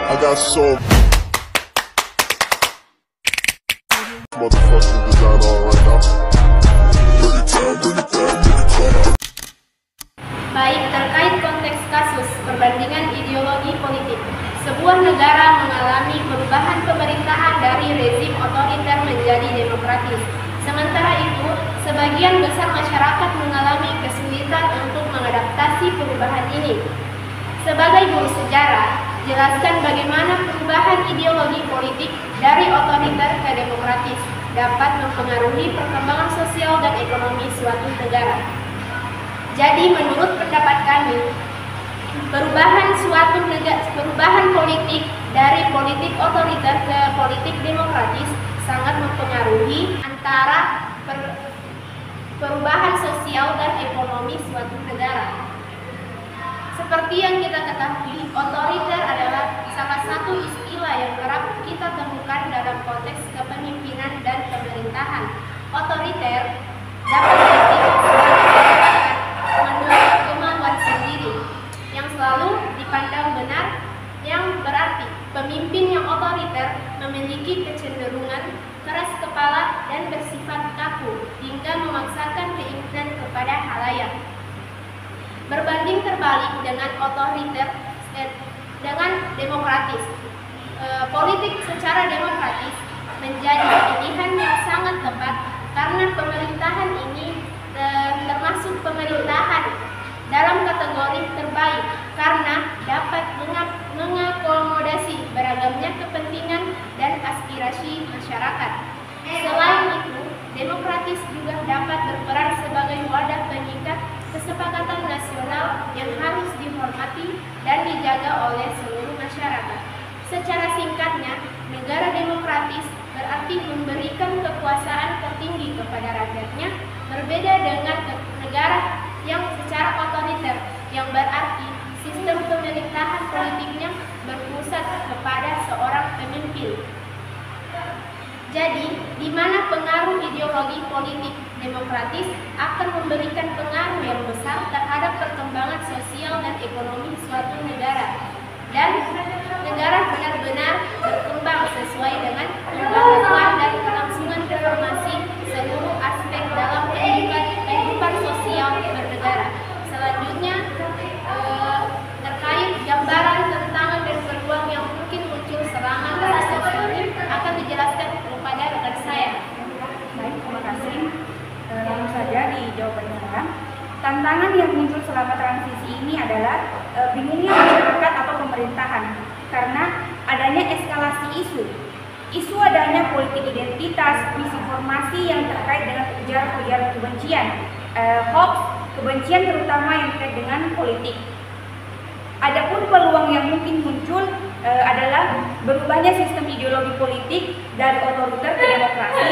I got so motherfucking design on right now. Bring it down, bring it down, bring it down. Baik terkait konteks kasus perbandingan ideologi politik, sebuah negara mengalami perubahan pemerintahan dari rezim otoriter menjadi demokratis. Sementara itu, sebagian besar masyarakat mengalami kesulitan untuk mengadaptasi perubahan ini. Sebagai guru sejarah, jelaskan bagaimana perubahan ideologi politik dari otoriter ke demokratis dapat mempengaruhi perkembangan sosial dan ekonomi suatu negara. Jadi menurut pendapat kami, perubahan politik dari politik otoriter ke politik demokratis sangat mempengaruhi antara perubahan sosial dan ekonomi suatu negara. Seperti yang kita ketahui, otoriter adalah salah satu istilah yang kerap kita temukan dalam konteks kepemimpinan dan pemerintahan. Otoriter dapat diartikan sebagai menurut kemauan sendiri yang selalu dipandang benar, yang berarti pemimpin yang otoriter memiliki kecenderungan keras kepala dan bersifat kaku hingga memaksakan keinginan kepada halayak. Berbanding terbalik dengan otoriter dengan demokratis, politik secara demokratis menjadi pilihan yang sangat tepat karena pemerintahan ini termasuk pemerintahan dalam kategori terbaik karena dapat mengakomodasi beragamnya kepentingan dan aspirasi masyarakat. Selain itu, demokratis juga dapat berperan sebagai wadah pengikat kesepakatan nasional yang harus dihormati dan dijaga oleh seluruh masyarakat. Secara singkatnya, negara demokratis berarti memberikan kekuasaan tertinggi kepada rakyatnya, berbeda dengan negara yang secara otoriter, yang berarti sistem pemerintahan politiknya berpusat kepada seorang pemimpin. Jadi, di mana pengaruh ideologi politik demokratis akan memberikan pengaruh yang besar terhadap perkembangan sosial dan ekonomi suatu negara, dan negara benar-benar berkembang sesuai dengan pembaharuan dan kelangsungan reformasi seluruh aspek dalam kehidupan sosial bernegara. Selanjutnya, terkait gambaran tantangan dan peluang yang mungkin muncul selama proses ini akan dijelaskan kepada rekan saya. Baik, terima kasih. Langsung saja di jawabannya sekarang. Tantangan yang muncul selama transisi ini adalah bingungnya masyarakat atau pemerintahan karena adanya eskalasi isu adanya politik identitas, misinformasi yang terkait dengan ujaran-ujaran kebencian, hoax, kebencian terutama yang terkait dengan politik. Adapun peluang yang mungkin muncul adalah berubahnya sistem ideologi politik dari otoriter ke demokrasi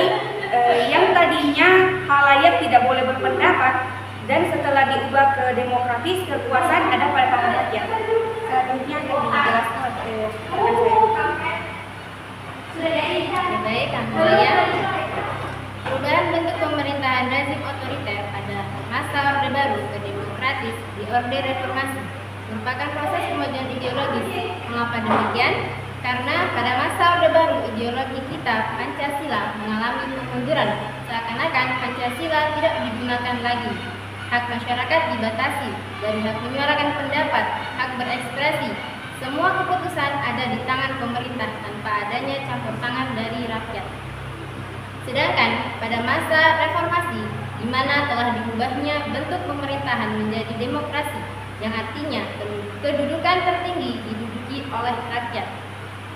yang tadinya halayak tidak boleh berpendapat dan setelah diubah ke demokratis, kekuasaan ada pada tangan rakyat. Selanjutnya akan dijelaskan oleh Baik, Amelia. Perubahan bentuk pemerintahan rezim otoriter pada masa Orde Baru ke demokratis di Orde Reformasi merupakan proses kemajuan ideologis. Mengapa demikian? Karena pada masa Orde Baru ideologi kita Pancasila mengalami kemunduran, seakan-akan Pancasila tidak digunakan lagi. Hak masyarakat dibatasi, dari hak menyuarakan pendapat, hak berekspresi. Semua keputusan ada di tangan pemerintah tanpa adanya campur tangan dari rakyat. Sedangkan pada masa reformasi, di mana telah diubahnya bentuk pemerintahan menjadi demokrasi, yang artinya kedudukan tertinggi diduduki oleh rakyat.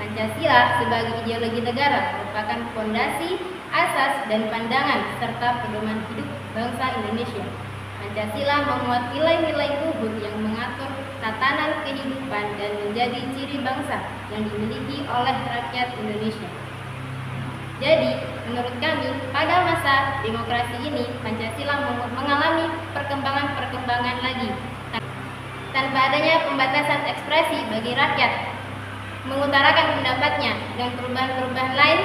Pancasila sebagai ideologi negara merupakan fondasi, asas, dan pandangan serta pedoman hidup bangsa Indonesia. Pancasila memuat nilai-nilai luhur yang mengatur tatanan kehidupan dan menjadi ciri bangsa yang dimiliki oleh rakyat Indonesia. Jadi, menurut kami, pada masa demokrasi ini, Pancasila mengalami perkembangan-perkembangan lagi. Tanpa adanya pembatasan ekspresi bagi rakyat, mengutarakan pendapatnya, dan perubahan-perubahan lain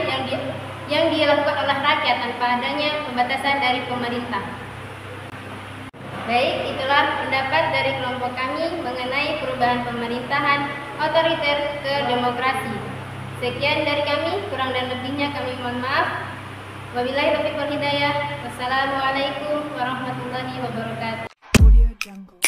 yang dilakukan oleh rakyat tanpa adanya pembatasan dari pemerintah. Baik, itulah pendapat dari kelompok kami mengenai perubahan pemerintahan otoriter ke demokrasi. Sekian dari kami, kurang dan lebihnya kami mohon maaf. Wabillahi taufiq wal hidayah. Wassalamualaikum warahmatullahi wabarakatuh. Audio Jungle.